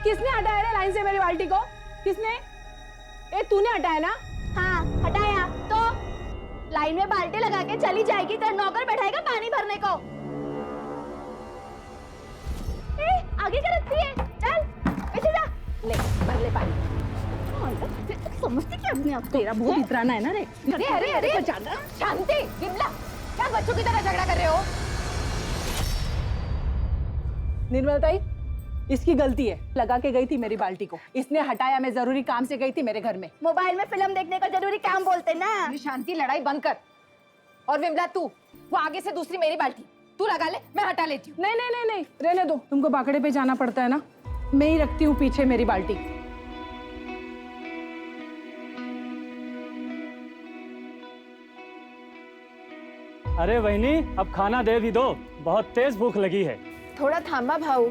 किसने हटाया रे लाइन से मेरी बाल्टी को? किसने? ए तूने हटाया ना? हाँ हटाया तो लाइन में बाल्टी लगा के चली जाएगी, तेरा नौकर बैठाएगा पानी भरने को। आगे क्या रखती है? चल पीछे जा, ले भर ले पानी। समझती क्या अपने आप? तेरा बहुत इतराना है ना रे। अरे अरे अरे शांति, विमला, क्या बच्चों की तरह झगड़ा कर रहे हो? निर्मला ताई, इसकी गलती है, लगा के गई थी मेरी बाल्टी को, इसने हटाया। मैं जरूरी काम से गई थी मेरे घर में। मोबाइल में फिल्म देखने का जरूरी काम बोलते ना। शांति, लड़ाई बंद कर। और विमला तू, वो आगे से दूसरी मेरी बाल्टी तू लगा ले, मैं हटा लेती हूँ। नहीं नहीं नहीं नहीं, रहने दो। तुमको बाकड़े पे जाना पड़ता है ना, मैं ही रखती हूँ पीछे मेरी बाल्टी। अरे वहिनी, अब खाना दे भी दो, बहुत तेज भूख लगी है। थोड़ा थामा भाऊ,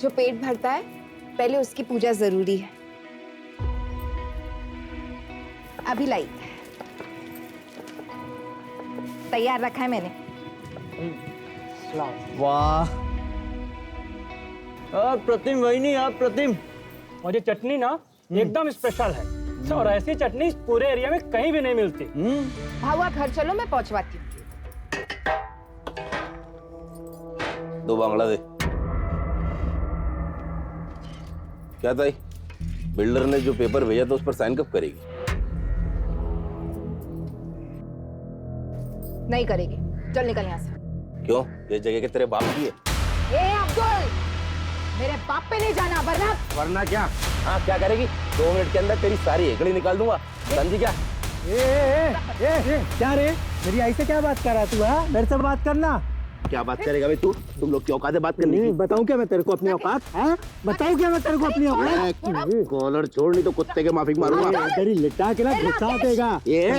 जो पेट भरता है पहले उसकी पूजा जरूरी है। अभी लाई, तैयार रखा है मैंने। वाह, प्रतिम वहिनी, आप प्रतिम। और ये चटनी ना एकदम स्पेशल है, और ऐसी चटनी पूरे एरिया में कहीं भी नहीं मिलती। भाऊ आप घर चलो, मैं पहुंचवाती हूँ। दो बांग्ला दे। क्या ताई, बिल्डर ने जो पेपर भेजा था उस पर साइन कब करेगी? नहीं करेगी, चल निकल यहाँ से। क्यों? ये जगह के तेरे बाप की है। ए अब्दुल, मेरे बाप पे नहीं जाना, वरना क्या? हाँ क्या करेगी? 2 मिनट के अंदर तेरी सारी हेकड़ी निकाल दूंगा, समझी क्या? क्या रे, मेरी आई से क्या बात कर रहा तू? हाँ, मेरे से बात करना। क्या बात करेगा भाई तू? तुम लोग की औकात है बात करने की? बताऊं क्या मैं तेरे को अपनी औकात? बताऊं क्या मैं तेरे को अपनी औकात? कॉलर छोड़, नहीं तो कुत्ते के माफिक मारूंगा। तेरी लिटा के ना घुसा देगा। ये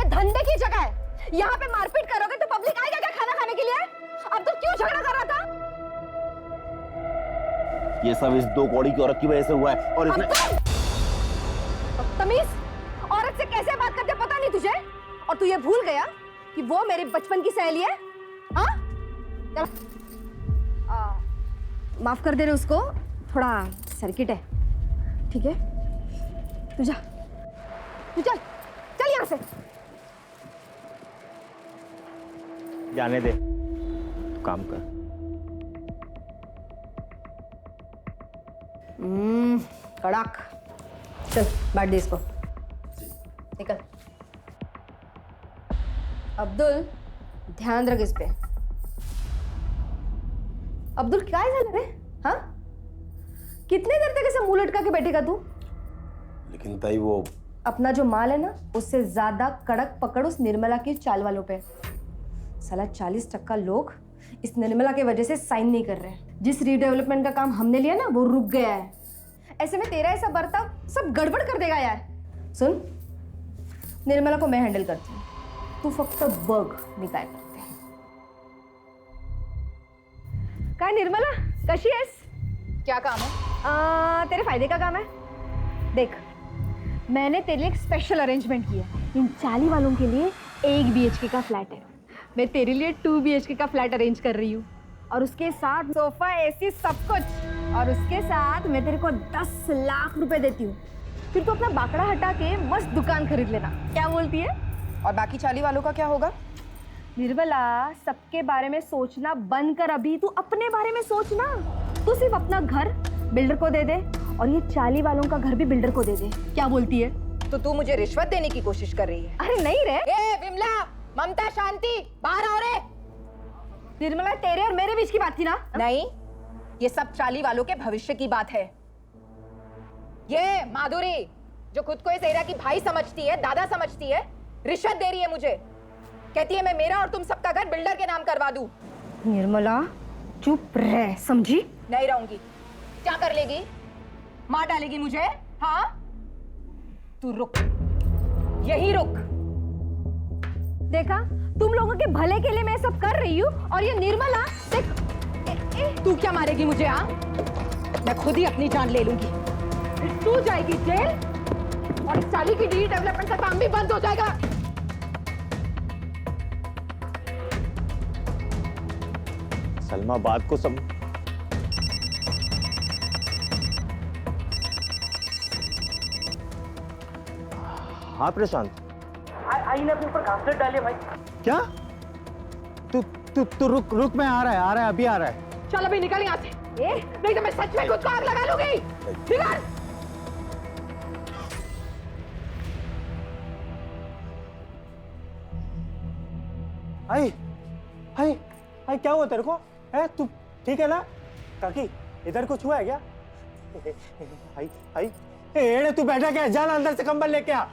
धंधे की जगह है, यहाँ पे मारपीट करोगे तो पब्लिक आएगा क्या खाना खाने के लिए? अब तो क्यों झगड़ा कर रहा था? ये सब इस 2 कौड़ी की औरत की वजह से हुआ है। और इसने तमीज, औरत से कैसे बात करते पता नहीं तुझे? और तू ये भूल गया कि वो मेरे बचपन की सहेली है? हाँ? चल, माफ कर दे रहे उसको, थोड़ा सर्किट है, ठीक है? तू जा, तू चल, चल यहाँ से। जाने दे, तू काम कर। कड़क, चल बांट दे इसको, निकल। अब्दुल, ध्यान रख इस पे। अब्दुल क्या है रे? हाँ, कितने देर तक ऐसे मुंह लटका के बैठेगा तू? लेकिन ताई वो अपना जो माल है ना, उससे ज्यादा कड़क पकड़ उस निर्मला की चाल वालों पे। साला 40% लोग इस निर्मला के वजह से साइन नहीं कर रहे हैं। जिस रीडेवलपमेंट का काम हमने लिया ना, वो रुक गया है। ऐसे में तेरा ऐसा बर्ताव सब गड़बड़ कर देगा यार। सुन, निर्मला को मैं हैंडल करती हूँ, तू फक्त बघ मी काय करते। काय निर्मला, कशी आहेस? क्या काम है? तेरे फायदे का काम है। देख, मैंने तेरे लिए एक स्पेशल अरेंजमेंट किया। इन 40 वालों के लिए 1 BHK का फ्लैट है, मैं तेरे लिए 2 BHK का फ्लैट अरेंज कर रही हूँ, और उसके साथ सोफा, AC, सब कुछ। और उसके साथ मैं तेरे को 10 लाख रुपए देती हूँ, फिर तू अपना बाकड़ा हटा के मस्त दुकान खरीद लेना। क्या बोलती है? और बाकी 40 वालों का क्या होगा? निर्मला, सबके बारे में सोचना बंद कर, अभी तू अपने बारे में सोचना। तू सिर्फ अपना घर बिल्डर को दे दे, और ये 40 वालों का घर भी बिल्डर को दे दे। क्या बोलती है? तो तू मुझे रिश्वत देने की कोशिश कर रही है? अरे नहीं रे। ए विमला, ममता, शांति, बाहर आओ रे। निर्मला, तेरे और मेरे बीच की बात थी ना? नहीं, ये सब 40 वालों के भविष्य की बात है। ये माधुरी, जो खुद को इस एरिया की भाई समझती है, दादा समझती है, रिश्वत दे रही है मुझे। कहती है मैं मेरा और तुम सबका घर बिल्डर के नाम करवा दूं। निर्मला, चुप रह, समझी? नहीं रहूंगी। क्या कर लेगी? मार डालेगी मुझे? हाँ, तू रुक, यही रुक। देखा, तुम लोगों के भले के लिए मैं सब कर रही हूँ, और ये निर्मला देख। तू क्या मारेगी मुझे? हाँ, मैं खुद ही अपनी जान ले लूंगी। तू जाएगी जेल, और इस साली की रीडेवलपमेंट का काम भी बंद हो जाएगा। सलमा, बात को हाँ प्रशांत। आई ने अपने ऊपर घासलेट डाली है भाई। क्या? तू रुक मैं आ रहा है अभी आ रहा है। चल अभी निकल यहाँ से, नहीं तो मैं सच में खुद को आग लगा लूंगी। निकल। आई क्या हुआ तेरे को? है तू ठीक है ना? काकी इधर कुछ हुआ है क्या? आई एड़े तू बैठा क्या? जाना अंदर से कंबल लेके आ।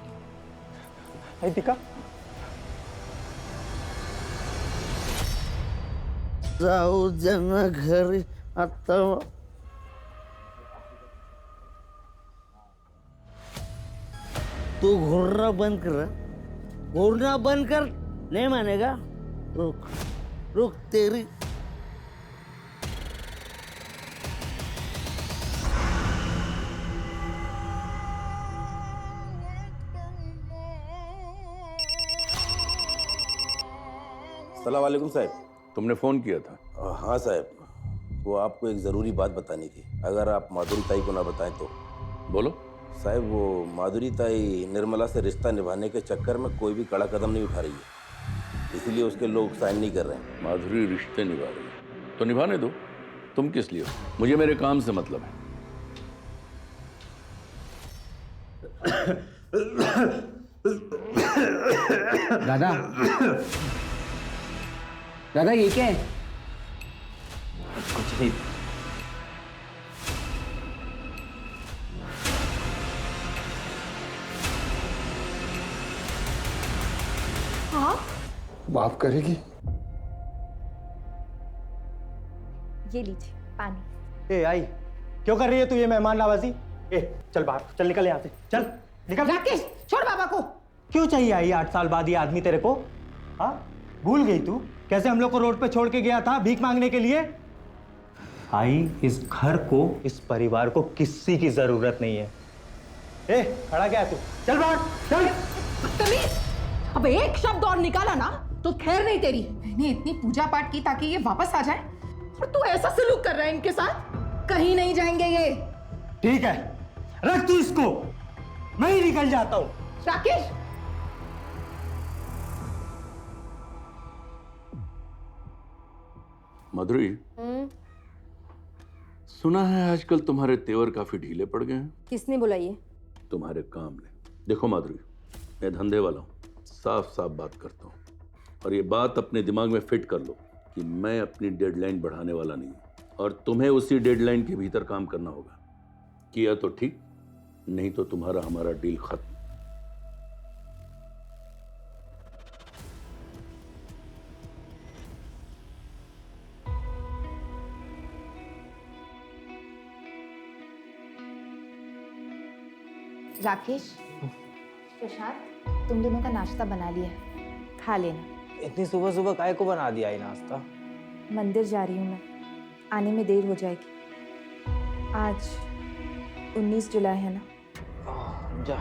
आई दिखा जाऊ जना घरी आता तू घूरना बंद कर नहीं मानेगा? रुक तेरी अस्सलाम वालेकुम साहब। तुमने फोन किया था? हाँ साहब, वो आपको एक ज़रूरी बात बतानी थी, अगर आप माधुरी ताई को ना बताएं तो। बोलो। साहब वो माधुरी ताई निर्मला से रिश्ता निभाने के चक्कर में कोई भी कड़ा कदम नहीं उठा रही है, इसीलिए उसके लोग साइन नहीं कर रहे हैं। माधुरी रिश्ते निभा रही है तो निभाने दो, तुम किस लिए हो? मुझे मेरे काम से मतलब है। दादा ये क्या है? कुछ नहीं। माफ करेगी? ये लीजिए पानी। ए आई क्यों कर रही है तू ये मेहमान नवाजी? ए चल बाहर, चल निकल यहाँ से, चल निकल। राकेश छोड़ बाबा को। क्यों चाहिए आई 8 साल बाद ये आदमी तेरे को? हाँ भूल गई तू कैसे हम लोग को रोड पे छोड़ के गया था भीख मांगने के लिए? आई इस घर को, इस परिवार को किसी की जरूरत नहीं है। ए खड़ा क्या है तू? चल बाहर चल। तमीज, अब एक शब्द और निकाला ना तो खैर नहीं तेरी। मैंने इतनी पूजा पाठ की ताकि ये वापस आ जाए और तू ऐसा सलूक कर रहा है इनके साथ। कहीं नहीं जाएंगे ये। ठीक है रख तू इसको, मैं ही निकल जाता हूं। राकेश माधुरी, सुना है आजकल तुम्हारे तेवर काफी ढीले पड़ गए हैं। किसने बोला ये? तुम्हारे काम ने। देखो माधुरी, मैं धंधे वाला हूँ, साफ साफ बात करता हूँ, और ये बात अपने दिमाग में फिट कर लो कि मैं अपनी डेडलाइन बढ़ाने वाला नहीं हूँ, और तुम्हें उसी डेडलाइन के भीतर काम करना होगा। किया तो ठीक, नहीं तो तुम्हारा हमारा डील खत्म। राकेश, प्रशांत, तुम दोनों का नाश्ता बना लिया है, खा लेना। इतनी सुबह सुबह काय को बना दिया ये नाश्ता? मंदिर जा रही हूँ मैं, आने में देर हो जाएगी। आज 19 जुलाई है ना? जा।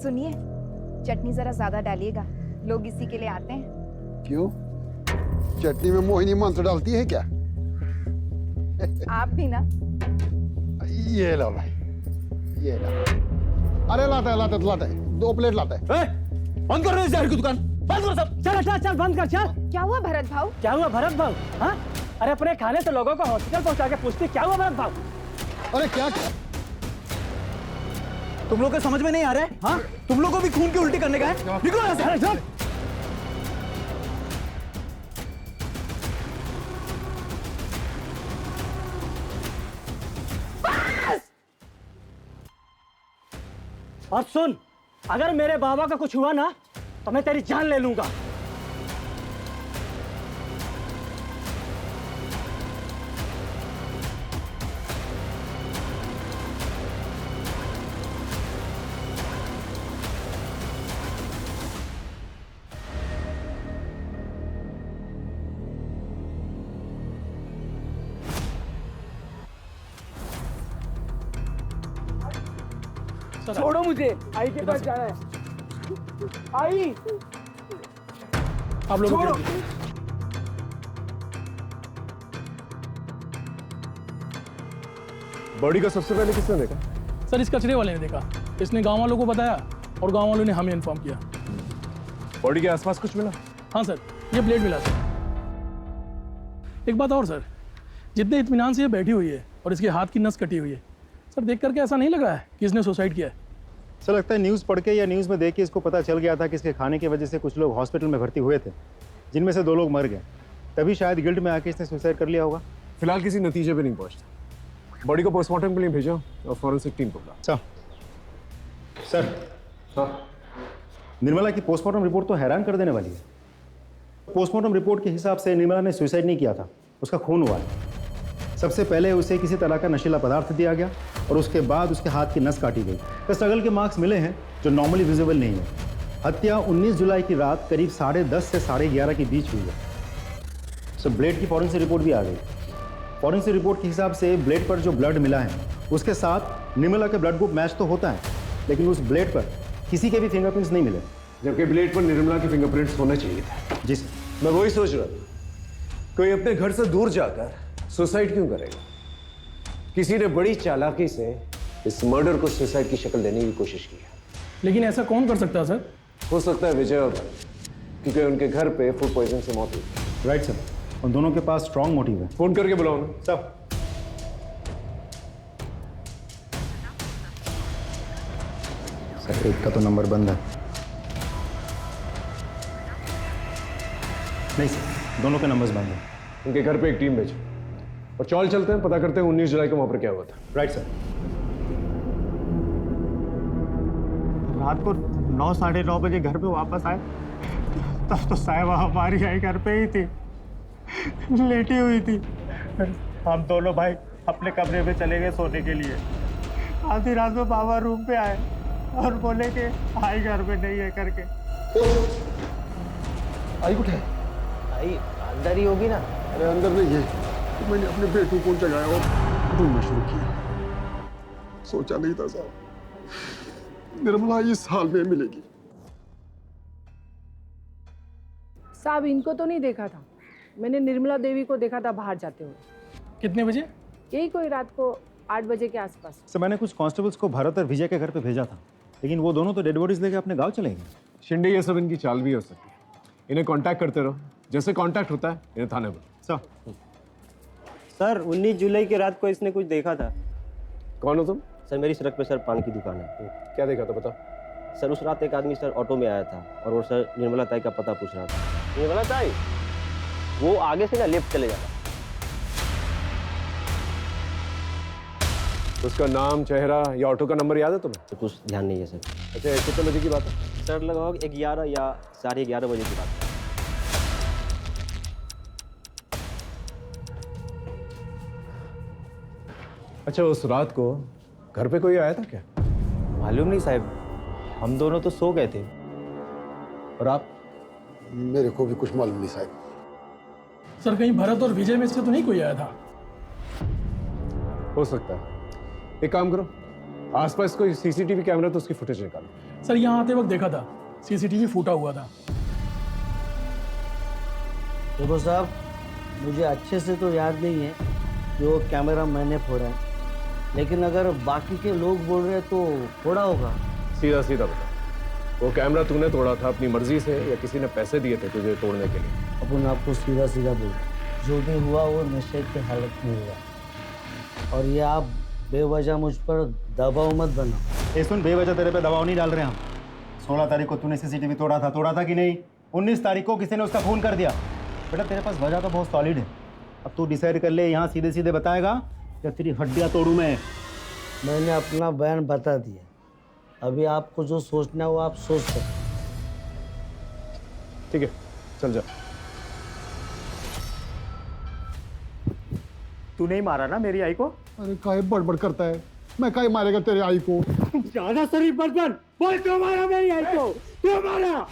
सुनिए, चटनी जरा ज्यादा डालिएगा, लोग इसी के लिए आते हैं। क्यों? चटनी में मोहिनी मंत्र डालती है क्या? आप भी ना। ये लो भाई, ये लो। अरे लाता है 2 प्लेट लाता है। बंद कर रहे हो जहर की दुकान, बंद करो सब। चल बंद कर चल। क्या हुआ भरत भाव? क्या हुआ भरत भाव? हाँ अरे अपने खाने से लोगों को हॉस्पिटल पहुंचा के पूछती क्या हुआ भरत भाव? अरे क्या तुम लोग को समझ में नहीं आ रहा है? हाँ तुम लोग को भी खून की उल्टी करने का है? निकलो यहाँ से। चल। और सुन, अगर मेरे बाबा का कुछ हुआ ना तो मैं तेरी जान ले लूंगा। छोड़ो मुझे, आई के पास जाना है। आई आप लोग छोड़ो। बॉडी का सबसे पहले किसने देखा? सर इस कचरे वाले ने देखा, इसने गांव वालों को बताया और गांव वालों ने हमें इन्फॉर्म किया। बॉडी के आसपास कुछ मिला? हाँ सर, ये ब्लेड मिला सर। एक बात और सर, जितने इत्मीनान से ये बैठी हुई है और इसके हाथ की नस कटी हुई है, सर देख करके ऐसा नहीं लग रहा है कि इसने सुसाइड किया है। सर लगता है न्यूज़ पढ़ के या न्यूज़ में देख के इसको पता चल गया था कि इसके खाने की वजह से कुछ लोग हॉस्पिटल में भर्ती हुए थे, जिनमें से 2 लोग मर गए। तभी शायद गिल्ट में आके इसने सुसाइड कर लिया होगा। फिलहाल किसी नतीजे पे नहीं पहुंचता। बॉडी को पोस्टमार्टम के लिए भेजो और फॉरेंसिक टीम को बुलाओ। सर हाँ, निर्मला की पोस्टमार्टम रिपोर्ट तो हैरान कर देने वाली है। पोस्टमार्टम रिपोर्ट के हिसाब से निर्मला ने सुसाइड नहीं किया था, उसका खून हुआ है। सबसे पहले उसे किसी तरह का नशीला पदार्थ दिया गया और उसके बाद उसके हाथ की नस काटी गई। स्ट्रगल के मार्क्स मिले हैं जो नॉर्मली विजिबल नहीं है। हत्या 19 जुलाई की रात करीब 10:30 से 11:30 के बीच हुई है। सो ब्लेड की फॉरेंसिक रिपोर्ट भी आ गई। फॉरेंसिक रिपोर्ट के हिसाब से ब्लेड पर जो ब्लड मिला है उसके साथ निर्मला के ब्लड ग्रुप मैच तो होता है, लेकिन उस ब्लेड पर किसी के भी फिंगरप्रिंट्स नहीं मिले, जबकि ब्लेड पर निर्मला के फिंगरप्रिंट्स होने चाहिए थे। जी सर। मैं वही सोच रहा था, कोई अपने घर से दूर जाकर सुसाइड क्यों करेगा? किसी ने बड़ी चालाकी से इस मर्डर को सुसाइड की शक्ल देने की कोशिश की है। लेकिन ऐसा कौन कर सकता है सर? हो सकता है विजय और क्योंकि उनके घर पे फूड पॉइजन से मौत हुई। राइट सर, उन दोनों के पास स्ट्रॉन्ग मोटिव है। फोन करके बुलाओ ना। सब सर, एक का तो नंबर बंद है। नहीं सर, दोनों के नंबर्स बंद हैं। उनके घर पे एक टीम भेजो और चौल चलते हैं, पता करते हैं 19 जुलाई को वहां पर क्या हुआ था। Right sir. रात को 9 साढ़े 9 बजे घर पे वापस आए तब तो साहिबा हमारी आई घर पे ही थी, लेटी हुई थी। हम दोनों भाई अपने कमरे में चले गए सोने के लिए। आधी रात में बाबा रूम पे आए और बोले कि आई घर पे नहीं है करके। आई उठे? आई अंदर ही होगी ना। अरे अंदर नहीं है, तो मैंने अपने बेटू को जगाया और ढूंढना शुरू किया। सोचा नहीं था साहब निर्मला इस हाल में मिलेगी। साहब इनको तो नहीं देखा था, मैंने निर्मला देवी को देखा था बाहर जाते हुए। कितने बजे? यही कोई रात को 8 बजे के आसपास। सर मैंने कुछ कांस्टेबल्स को भरत और विजय के घर पे भेजा था, लेकिन वो दोनों तो डेड बॉडीज लेके अपने गांव चले गए। शिंदे ये सब इनकी चाल भी हो सकती है। इन्हें कांटेक्ट करते रहो, जैसे कांटेक्ट होता है इन्हें थाने पर। सर 19 जुलाई की रात को इसने कुछ देखा था। कौन हो तुम? सर मेरी सड़क पे सर पान की दुकान है। क्या देखा था बता। सर उस रात एक आदमी सर ऑटो में आया था और वो सर निर्मला ताई का पता पूछ रहा था। निर्मला ताई वो आगे से ना लेफ्ट चले जाता। उसका नाम, चेहरा या ऑटो का नंबर याद है तुम्हें? तो कुछ ध्यान नहीं है सर। अच्छा कितने बजे की बात है? सर लगभग 11 या 11:30 बजे की बात है। अच्छा उस रात को घर पे कोई आया था क्या? मालूम नहीं साहब, हम दोनों तो सो गए थे। और आप? मेरे को भी कुछ मालूम नहीं साहब। सर कहीं भरत और विजय में से तो नहीं कोई आया था? हो सकता है। एक काम करो, आसपास कोई सीसीटीवी कैमरा तो उसकी फुटेज निकालो। सर यहाँ आते वक्त देखा था, सीसीटीवी फूटा हुआ था। देखो साहब, मुझे अच्छे से तो याद नहीं है जो कैमरा मैंने फोड़ा है, लेकिन अगर बाकी के लोग बोल रहे हैं तो फोड़ा होगा। सीधा सीधा बता, वो कैमरा तूने तोड़ा था अपनी मर्जी से या किसी ने पैसे दिए थे तुझे तोड़ने के लिए? अपन आपको सीधा सीधा बोल, जो भी हुआ वो नशे की हालत में हुआ, और ये आप बेवजह मुझ पर दबाव मत बनाओ। ए सुन, बेवजह तेरे पे दबाव नहीं डाल रहे हम। 16 तारीख को तूने सीसीटीवी तोड़ा था कि नहीं? 19 तारीख को किसी ने उसका खून कर दिया। बेटा तेरे पास वजह तो बहुत सॉलिड है। अब तू डिसाइड कर ले, यहाँ सीधे सीधे बताएगा या तेरी हड्डियाँ तोड़ूं मैं? मैंने अपना बयान बता दिया, अभी आपको जो सोचना है वो आप सोच सकते। ठीक है चल जा। तू नहीं मारा ना मेरी आई को? अरे काहे बड़बड़ करता है, मैं काहे मारेगा तेरे आई को? ज्यादा शरीफ बर्तन बोल, क्यों मारा मेरी आई को? क्यों मारा?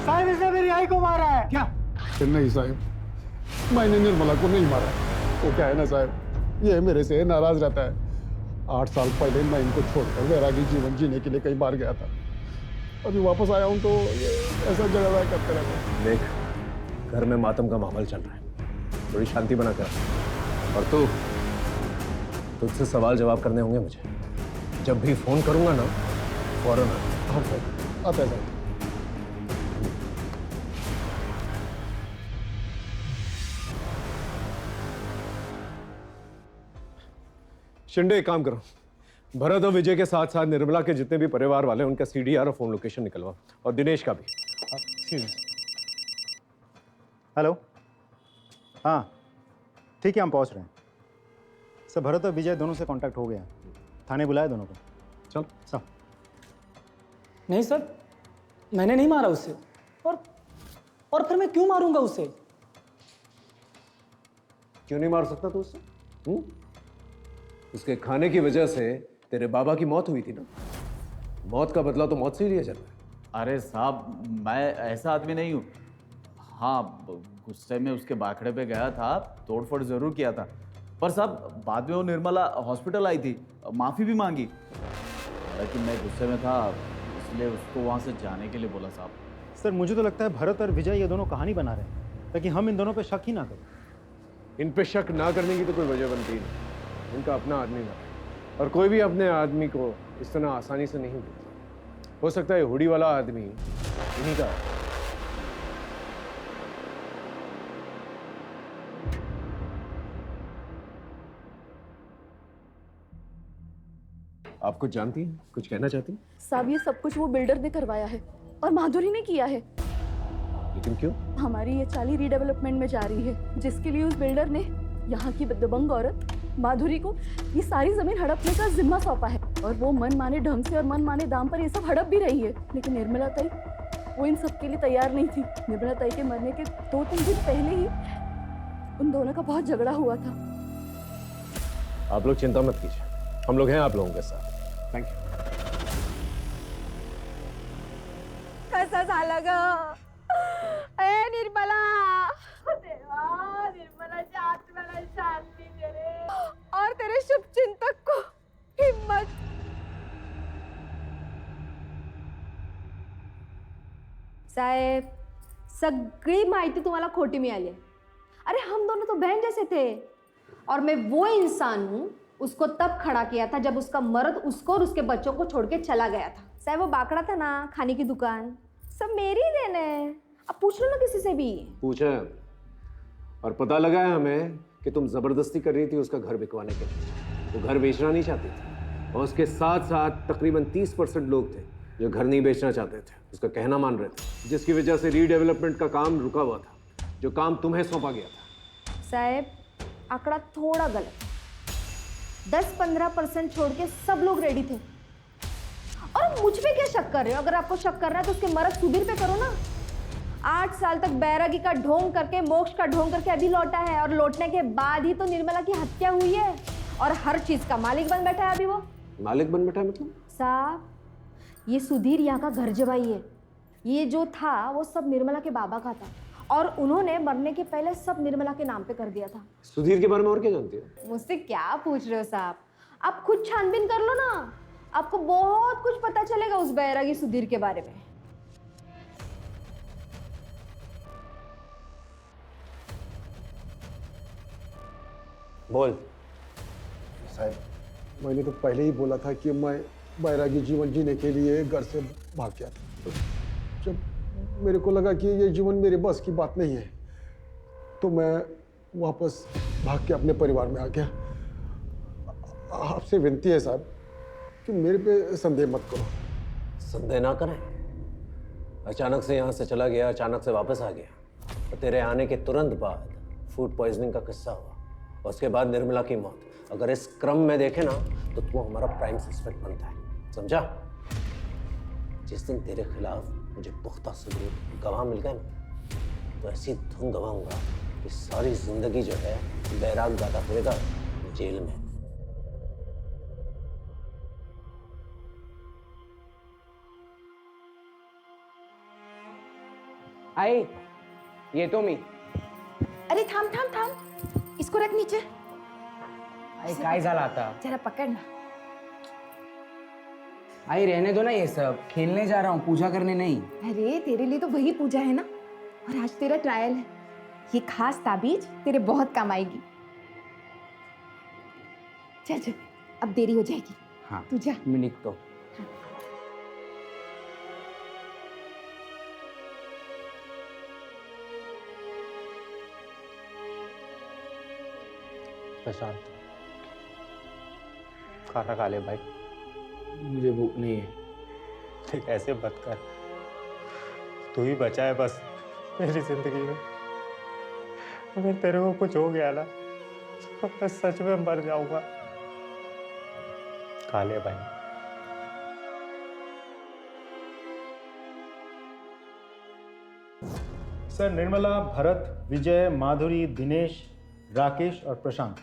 साहब इसने मेरी आई को मारा है क्या? नहीं साहब, मैंने निर्मला को नहीं मारा। वो क्या है ना साहब, ये मेरे से नाराज रहता है। 8 साल पहले मैं इनको छोड़कर वैरागी जीवन जीने के लिए कई बार गया था। अभी वापस आया हूँ तो ये ऐसा झगड़ा करते रहते हैं। देख घर में मातम का माहौल चल रहा है, थोड़ी शांति बना कर। और तू तुझसे सवाल जवाब करने होंगे मुझे। जब भी फोन करूंगा ना फौरन आ। हाँ सर, आता है सर। शिंदे एक काम करो, भरत और विजय के साथ साथ निर्मला के जितने भी परिवार वाले हैं उनका सीडीआर और फोन लोकेशन निकलवाओ, और दिनेश का भी। हेलो, हाँ ठीक है, हम पहुंच रहे हैं सर। भरत और विजय दोनों से कांटेक्ट हो गया, थाने बुलाया दोनों को। चल सर। नहीं सर, मैंने नहीं मारा उससे। और फिर मैं क्यों मारूंगा उससे? क्यों नहीं मार सकता तू उससे? उसके खाने की वजह से तेरे बाबा की मौत हुई थी ना। मौत का बदला तो मौत से ही लिया जाता है। अरे साहब, मैं ऐसा आदमी नहीं हूँ। हाँ, गुस्से में उसके बाखड़े पे गया था, तोड़फोड़ जरूर किया था, पर साहब बाद में वो निर्मला हॉस्पिटल आई थी, माफ़ी भी मांगी। लेकिन मैं गुस्से में था, इसलिए उसको वहाँ से जाने के लिए बोला साहब। सर मुझे तो लगता है भरत और विजय ये दोनों कहानी बना रहे हैं ताकि हम इन दोनों पे शक ही ना करें। इन पे शक ना करने की तो कोई वजह बनती नहीं। इनका अपना आदमी था, और कोई भी अपने आदमी को इस तरह आसानी से नहीं देता। हो सकता है हुडी वाला आदमी इन्हीं का। आप कुछ जानती हैं, कुछ कहना चाहती हैं? साहब, ये सब कुछ वो बिल्डर ने करवाया है और माधुरी ने किया है। लेकिन क्यों? हमारी ये चाली रीडेवलपमेंट में जा रही है, जिसके लिए उस बिल्डर ने यहाँ की दबंग औरत माधुरी को ये सारी जमीन हड़पने का जिम्मा सौंपा है। और वो मन माने ढंग से और मन माने दाम पर ये सब हड़प भी रही है। लेकिन निर्मला ताई वो इन सब के लिए तैयार नहीं थी। निर्मला ताई के मरने के 2-3 दिन पहले ही उन दोनों का बहुत झगड़ा हुआ था। आप लोग चिंता मत कीजिए, हम लोग हैं आप लोगों के साथ। Thank you. कसं झालं ग? ए निर्मला, देवा, निर्मलाच्या आत्म्याला शांती दे रे, और तेरे शुभचिंतक को हिम्मत। साहेब, सगळी माहिती तुम्हाला खोटी मिळाली आहे। अरे हम दोनों तो बहन जैसे थे, और मैं वो इंसान हूँ उसको तब खड़ा किया था जब उसका मर्द उसको और उसके बच्चों को छोड़ के चला गया था। साहब वो बाकड़ा था ना, खाने की दुकान, सब मेरी ही देन है। अब पूछ लो ना किसी से भी। पूछा है, और पता लगा है हमें कि तुम जबरदस्ती कर रही थी उसका घर बिकवाने के लिए। वो घर बेचना नहीं चाहती थी, और उसके साथ साथ तकरीबन 30% लोग थे जो घर नहीं बेचना चाहते थे, उसका कहना मान रहे थे, जिसकी वजह से रीडेवलपमेंट का काम रुका हुआ था, जो काम तुम्हें सौंपा गया था। साहब आंकड़ा थोड़ा गलत, 10-15% छोड़ के सब लोग रेडी थे। और मुझ पे क्या शक कर रहे हो? अगर आपको शक करना है तो उसके मर्द सुधीर पे करो ना। 8 साल तक बैरागी का ढोंग करके, मोक्ष का ढोंग करके अभी लौटा है, और लौटने के बाद ही तो निर्मला की हत्या हुई है, और हर चीज का मालिक बन बैठा है अभी वो। मालिक बन बैठा है मतलब? साहब ये सुधीर यहाँ का घर जवाई है। ये जो था वो सब निर्मला के बाबा का था, और उन्होंने मरने के पहले सब निर्मला के नाम पे कर दिया था। सुधीर के बारे में और क्या जानती हो? मुझसे क्या पूछ रहे हो साहब? आप खुद छानबीन कर लो ना, आपको बहुत कुछ पता चलेगा उस बैरागी सुधीर के बारे में। बोल। साहब, मैंने तो पहले ही बोला था कि मैं बैरागी जीवन जीने के लिए घर से भाग गया था। जब मेरे को लगा कि ये जीवन मेरे बस की बात नहीं है, तो मैं वापस भाग के अपने परिवार में आ गया। आपसे विनती है साहब कि मेरे पे संदेह मत करो। संदेह ना करें। अचानक से यहाँ से चला गया, अचानक से वापस आ गया, और तेरे आने के तुरंत बाद फूड पॉइजनिंग का किस्सा हुआ, और उसके बाद निर्मला की मौत। अगर इस क्रम में देखे ना तो तू हमारा प्राइम सस्पेक्ट बनता है, समझा? जिस दिन तेरे खिलाफ मुझे पुख्ता सबूत गवाह मिल गए ना, तो ऐसी धुन गवाऊंगा कि सारी जिंदगी जो है बैराग गाता फिरेगा जेल में। आई, ये तो मी। अरे थांब थांब थांब, इसको रख नीचे। आई काय झालं आता? जरा पकड़ ना। आई रहने दो ना ये सब, खेलने जा रहा हूँ, पूजा करने नहीं। अरे तेरे लिए तो वही पूजा है ना, और आज तेरा ट्रायल है। ये खास ताबीज तेरे बहुत काम आएगी। चल चल, अब देरी हो जाएगी। हाँ तू जा। मैं लिखता हूँ। प्रशांत, खाना खा ले भाई। मुझे भूख नहीं है। देख ऐसे मत कर, तू ही बचा है बस मेरी जिंदगी में। अगर तेरे को कुछ हो गया ना तो मैं सच में मर जाऊंगा। खा ले भाई। सर, निर्मला, भरत, विजय, माधुरी, दिनेश, राकेश और प्रशांत,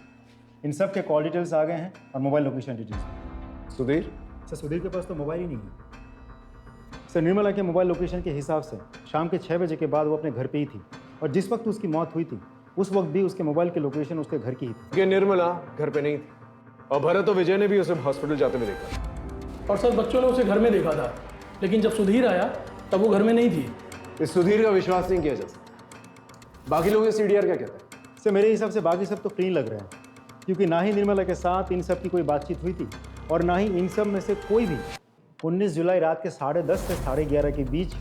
इन सब के कॉल डिटेल्स आ गए हैं और mobile location details. Sudhir? Sir, Sudhir के पास तो मोबाइल ही नहीं है। सर, निर्मला के मोबाइल लोकेशन के हिसाब से शाम के 6 बजे के बाद वो अपने घर पे ही थी और जिस वक्त उसकी मौत हुई थी उस वक्त भी उसके मोबाइल की लोकेशन उसके घर की ही थी। ये निर्मला घर पे नहीं थी और भरत और विजय ने भी उसे हॉस्पिटल जाते हुए देखा। और सर बच्चों ने उसे घर में देखा था, लेकिन जब सुधीर आया तब वो घर में नहीं थी। इस सुधीर का विश्वास नहीं किया जा सकता। बाकी लोग सीडीआर क्या कहते हैं? सर, मेरे हिसाब से बाकी सब तो क्लीन लग रहे हैं, क्योंकि ना ही निर्मला के साथ इन सब की कोई बातचीत हुई थी और ना ही इन सब में से कोई भी 19 जुलाई रात के 10:30 से 11:30 के बीच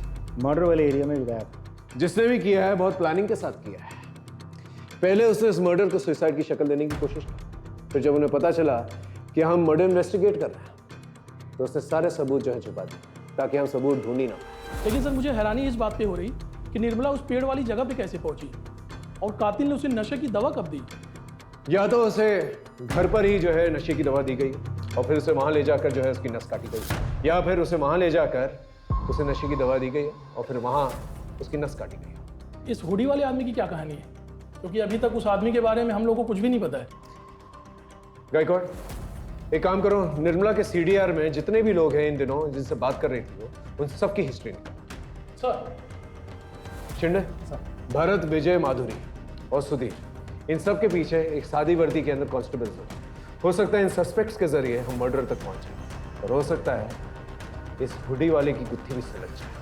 मर्डर वाले एरिया में गया था। जिसने भी किया है बहुत प्लानिंग के साथ किया है। पहले उसने इस मर्डर को सुसाइड की शक्ल देने की कोशिश की, फिर जब उन्हें पता चला कि हम मर्डर इन्वेस्टिगेट कर रहे हैं तो उसने सारे सबूत जो है छुपा दिए ताकि हम सबूत ढूंढ ही ना। लेकिन सर मुझे हैरानी इस बात पे हो रही कि निर्मला उस पेड़ वाली जगह पे कैसे पहुंची और कातिल ने उसे नशे की दवा कब दी? या तो उसे घर पर ही जो है नशे की दवा दी गई और फिर उसे वहां ले जाकर जो है उसकी नस काटी गई, या फिर उसे वहां ले जाकर उसे नशे की दवा दी गई और फिर वहां उसकी नस काटी गई। इस हुडी वाले आदमी की क्या कहानी है? क्योंकि अभी तक उस आदमी के बारे में हम लोगों को कुछ भी नहीं पता है। गायकवाड़, एक काम करो, निर्मला के सीडीआर में जितने भी लोग हैं इन दिनों जिनसे बात कर रही थी वो, उन सबकी हिस्ट्री निकालो। सर। शिंदे, भरत, विजय, माधुरी और सुधीर, इन सब के पीछे एक सादी वर्दी के अंदर कांस्टेबल हो सकता है इन सस्पेक्ट्स के जरिए हम मर्डर तक पहुंचे और हो सकता है इस हुडी वाले की गुत्थी भी सुलझ जाए।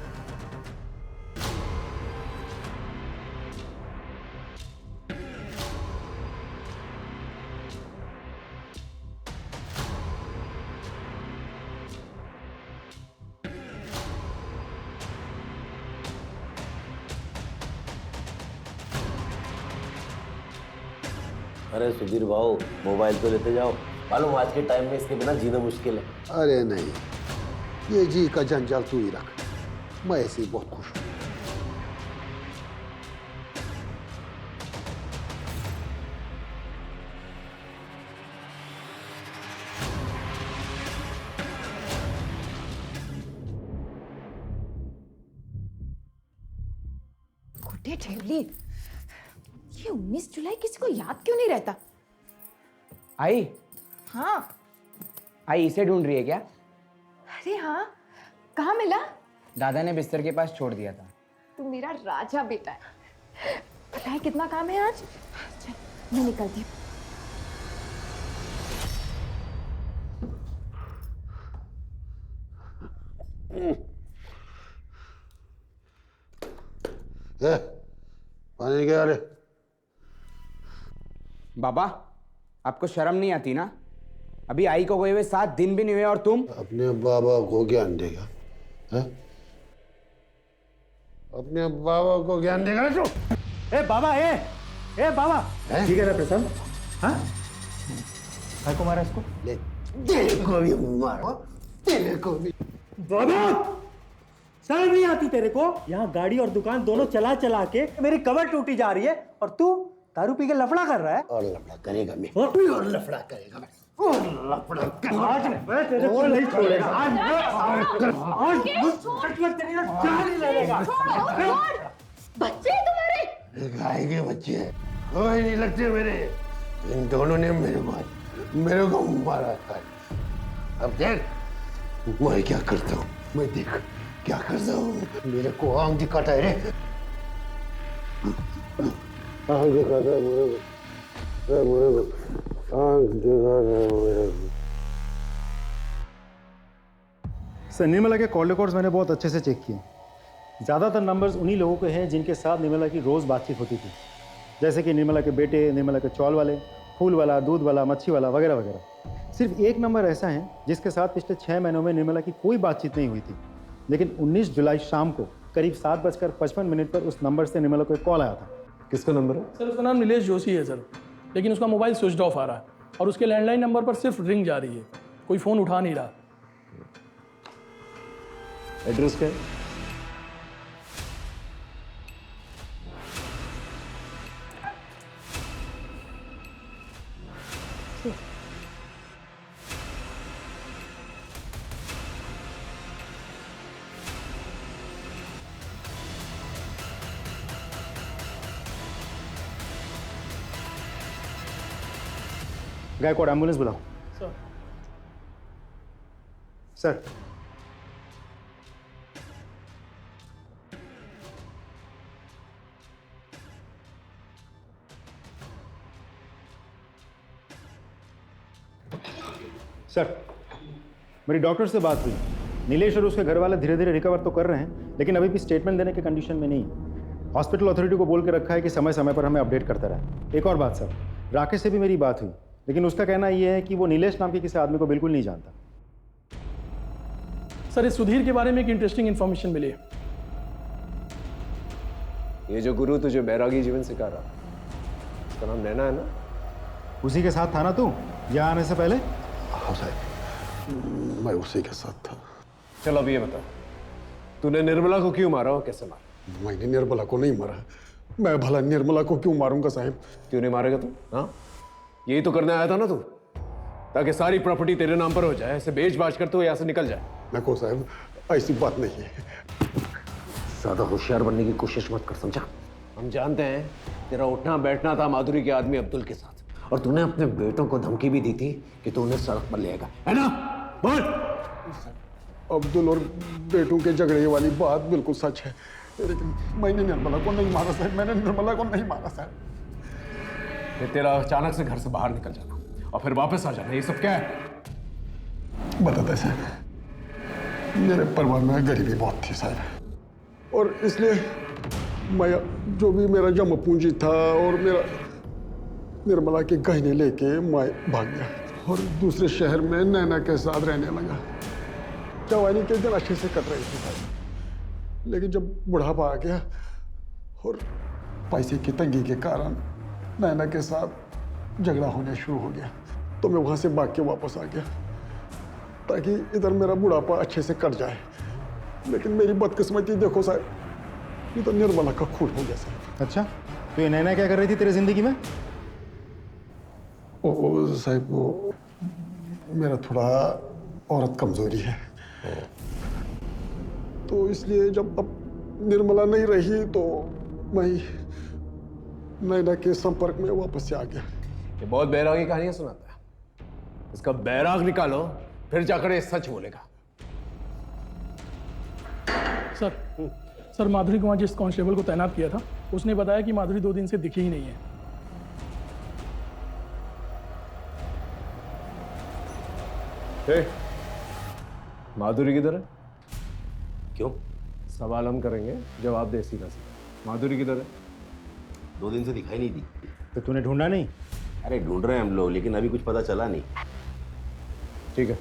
अरे सुधीर भाऊ, मोबाइल तो लेते जाओ, मालूम आज के टाइम में इसके बिना जीना मुश्किल है। अरे नहीं, ये जी का जंजाल तू ही रख, मैं ऐसे ही बहुत खुश हूँ। गुड्डे ठेवली, ये 19 जुलाई किसी को याद क्यों नहीं रहता? आई? हाँ। आई इसे ढूंढ रही है क्या? अरे हाँ, कहाँ मिला? दादा ने बिस्तर के पास छोड़ दिया था। तू मेरा राजा बेटा है। पता है कितना काम है आज? चल, मैं निकलती हूँ। पानी क्या रे? बाबा, आपको शर्म नहीं आती ना? अभी आई को गए हुए 7 दिन भी नहीं हुए और तुम अपने बाबा को ज्ञान देगा? है? अपने बाबा को ज्ञान देगा ना तू? ए बाबा, ए बाबा, ठीक है ना प्रशांत? हाँ? भाई को मारा इसको? ले, तेरे को भी मारा, तेरे को भी। बाबा, शर्म नहीं आती तेरे को? यहाँ गाड़ी और दुकान दोनों चला चला के मेरी कमर टूटी जा रही है और तू दारू पी के लफड़ा कर रहा है। और लफड़ा करेगा मैं, और लफड़ा करेगा मैं, और लफड़ा करेगा। आज मैं तेरे को नहीं छोड़ेगा। आज तेरी ना जान ही लगेगा। बच्चे तुम्हारे गाय के बच्चे हैं, कोई नहीं लगते मेरे। इन दोनों ने मेरे को मारा था। अब देख मैं क्या करता हूँ, मैं देख क्या करता हूँ। मेरे को आंख दिखाता है रे, आंख दिखाता है मेरे को, आंख दिखाता है मेरे को। सर, निर्मला के कॉल रिकॉर्ड्स मैंने बहुत अच्छे से चेक किए। ज़्यादातर नंबर्स उन्हीं लोगों के हैं जिनके साथ निर्मला की रोज़ बातचीत होती थी, जैसे कि निर्मला के बेटे, निर्मला के चौल वाले फूल वाला, दूध वाला, मच्छी वाला वगैरह वगैरह। सिर्फ एक नंबर ऐसा है जिसके साथ पिछले 6 महीनों में निर्मला की कोई बातचीत नहीं हुई थी, लेकिन 19 जुलाई शाम को करीब 7:55 पर उस नंबर से निर्मला को एक कॉल आया था। किसका नंबर है? सर उसका नाम नीलेश जोशी है सर, लेकिन उसका मोबाइल स्विच ऑफ आ रहा है और उसके लैंडलाइन नंबर पर सिर्फ रिंग जा रही है, कोई फ़ोन उठा नहीं रहा। एड्रेस क्या है? गायकवाड़ एम्बुलेंस बुलाओ। सर सर मेरी डॉक्टर से बात हुई। नीलेश और उसके घर वाले धीरे धीरे रिकवर तो कर रहे हैं, लेकिन अभी भी स्टेटमेंट देने के कंडीशन में नहीं है। हॉस्पिटल अथॉरिटी को बोल के रखा है कि समय समय पर हमें अपडेट करता रहे। एक और बात सर, राकेश से भी मेरी बात हुई, लेकिन उसका कहना यह है कि वो नीलेश नाम के किसी आदमी को बिल्कुल नहीं जानता। सर इस सुधीर के बारे में एक इंटरेस्टिंग इन्फॉर्मेशन मिली है। ये जो गुरु तुझे बैरागी जीवन सिखा रहा, उसका नाम नैना है ना? उसी के साथ था ना तू यहाँ आने से पहले? हाँ साहब, मैं उसी के साथ था। चल अब ये बता, तूने निर्मला को क्यों मारा और कैसे मारा? मैंने निर्मला को नहीं मारा। मैं भला निर्मला को क्यों मारूंगा साहब? क्यों नहीं मारेगा तू? हाँ, यही तो करने आया था ना तू, ताकि सारी प्रॉपर्टी तेरे नाम पर हो जाए, ऐसे बेच बाच कर तो यहाँ से निकल जाए। देखो साहब, ऐसी बात नहीं है। ज्यादा होशियार बनने की कोशिश मत कर, समझा? हम जानते हैं तेरा उठना बैठना था माधुरी के आदमी अब्दुल के साथ, और तूने अपने बेटों को धमकी भी दी थी कि तू उन्हें सड़क पर ले आएगा, है ना? बोल। अब्दुल और बेटों के झगड़े वाली बात बिल्कुल सच है, लेकिन मैंने निर्मला को नहीं मारा साहब। मैंने निर्मला को नहीं मारा साहब। फिर तेरा अचानक से घर से बाहर निकल जाना और फिर वापस आ जाना, ये सब क्या है? बताते साहब, मेरे परिवार में गरीबी बहुत थी साहब, और इसलिए मैं जो भी मेरा जमा पूंजी था और मेरा निर्मला के गहने लेके मैं भाग गया और दूसरे शहर में नैना के साथ रहने लगा। जवानी के दिन अच्छे से कट रही थी साहब, लेकिन जब बुढ़ापा आ गया और पैसे की तंगी के कारण नैना के साथ झगड़ा होने शुरू हो गया, तो मैं वहां से भाग के वापस आ गया ताकि इधर मेरा बुढ़ापा अच्छे से कट जाए। लेकिन मेरी बदकिस्मती देखो साहब, ये तो निर्मला का खून हो गया साहब। अच्छा, तो ये नैना क्या कर रही थी तेरी जिंदगी में? ओ साहब, वो मेरा थोड़ा औरत कमजोरी है, तो इसलिए जब अब निर्मला नहीं रही तो मैं नैना के संपर्क में वापस से आ गया। ये बहुत बैरागी कहानियां सुनाता है, इसका बैराग निकालो, फिर जाकर ये सच बोलेगा। सर माधुरी को वहाँ जिस कांस्टेबल को तैनात किया था, उसने बताया कि माधुरी 2 दिन से दिखी ही नहीं है। माधुरी किधर है? क्यों? सवाल हम करेंगे, जवाब दे सीधा सीधा। माधुरी किधर है? 2 दिन से दिखाई नहीं दी। तो तूने ढूंढा नहीं? अरे ढूंढ रहे हैं हम लोग, लेकिन अभी कुछ पता चला नहीं। ठीक है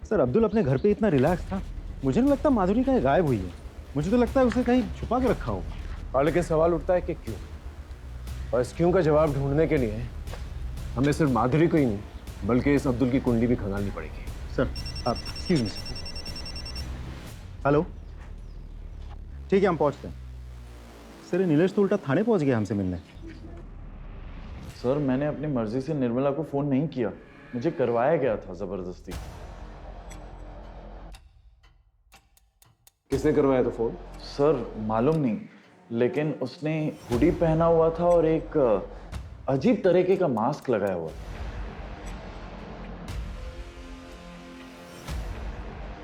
सर, अब्दुल अपने घर पे इतना रिलैक्स था, मुझे नहीं लगता माधुरी कहीं गायब हुई है। मुझे तो लगता है उसे कहीं छुपा के रखा होगा। लेकिन सवाल उठता है कि क्यों, और इस क्यों का जवाब ढूंढने के लिए हमें सिर्फ माधुरी को ही नहीं बल्कि इस अब्दुल की कुंडली भी खंगालनी पड़ेगी। सर आप एक्सक्यूज मी सर। हेलो, ठीक है हम पहुंचते हैं। सर नीलेश तो उल्टा थाने पहुंच गया हमसे मिलने। सर मैंने अपनी मर्जी से निर्मला को फोन नहीं किया, मुझे करवाया गया था जबरदस्ती। किसने करवाया था फोन? सर मालूम नहीं, लेकिन उसने हुडी पहना हुआ था और एक अजीब तरीके का मास्क लगाया हुआ था।